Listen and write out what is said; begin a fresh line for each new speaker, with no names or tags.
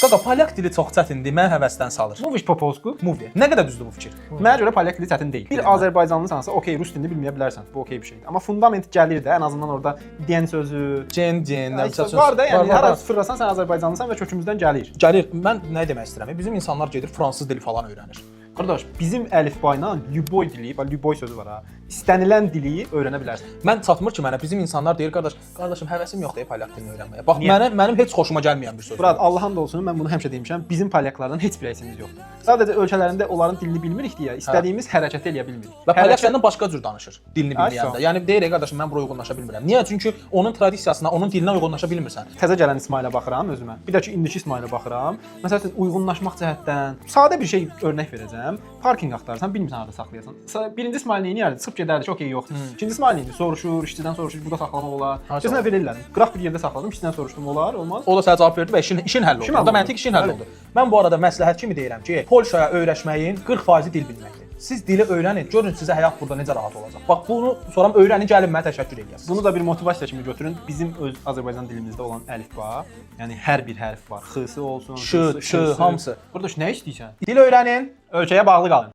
Qaqa, polyak dili çox çətindir, məni həvəsdən salır.
Mówisz po polsku?
Mówię. Nə qədər düzdür bu fikir?
Mənə görə polyak dili çətin deyil. Bir Azərbaycanlısansa, okey, rus dilini bilməyə bilərsən. Bu okey bir şeydir. Amma fundament gəlir də, ən azından orada den sözü,
Gen,
var da, yəni hər az fırlasan sən Azərbaycanlısan və kökümüzdən gəlir.
Gəlir. Mən nə demək istəyirəm? Bizim insanlar gedir fransız dili falan öyrənir.
Qardaş, bizim əlifba ilə lüboy dili, bax lüboy sözü var ha. İstənilən dili öyrənə bilərsən.
Mən çatmır ki mənə. Bizim insanlar deyir, qardaşım həvəsim yoxdur polyak dilini öyrənməyə. Bax,
Niyə?
mənim heç xoşuma gəlməyən bir sözdür.
Brat, Allahın da olsun, mən bunu həmişə demişəm, bizim polyaklardan heç bir əksimiz yoxdur. Sadəcə ölkələrində onların dilini bilmirik deyə istədiyimiz hərəkəti eləyə bilmirik.
Və polyak səndən başqa cür danışır, dilini
Ay,
bilməyəndə. Yəni deyir, qardaşım mən bura uyğunlaşa bilmirəm. Niyə? Çünki onun tradisiyasına, onun dilinə uyğunlaşa bilmirsən.
Təzə gələn İsmailə baxıram özümə. Bir də ki indiki İsmailə baxıram. Məsələn, uyğunlaşmaq cəhətdən sadə bir şey örnək verəcəm. Parkinq axtarırsan, bilmirsən harda saxlayasan. Birinci İsmail nə edərdi? Çıxıb gedərdi, okey, yoxdur. İkinci İsmail nə edir? Soruşur, işçidən soruşur, burada saxlamaq olar. Keçən dəfə elədim. Qıraq bir yerdə saxladım, işçidən soruşdum, olar, olmaz.
O da sənə cavab verdi və işin həll oldu. Burada məntiq işin həll oldu. Mən bu arada məsləhət kimi deyirəm ki, Polşaya öyrəşməyin 40% dil bilməkdir. Siz dili öyrənin, görün sizə həyat burada necə rahat olacaq. Bax bunu sonra öyrənin, gəlin mənə təşəkkür eləyəsiniz.
Bunu da bir motivasiya kimi götürün. Bizim öz Azərbaycan dilimizdə olan əlifba, yəni hər bir hərf var. X-sı olsun,
Ş, hamısı.
Burada nə istəyirsən?
Dil öyrənin.
Ölkəyə bağlı qalın.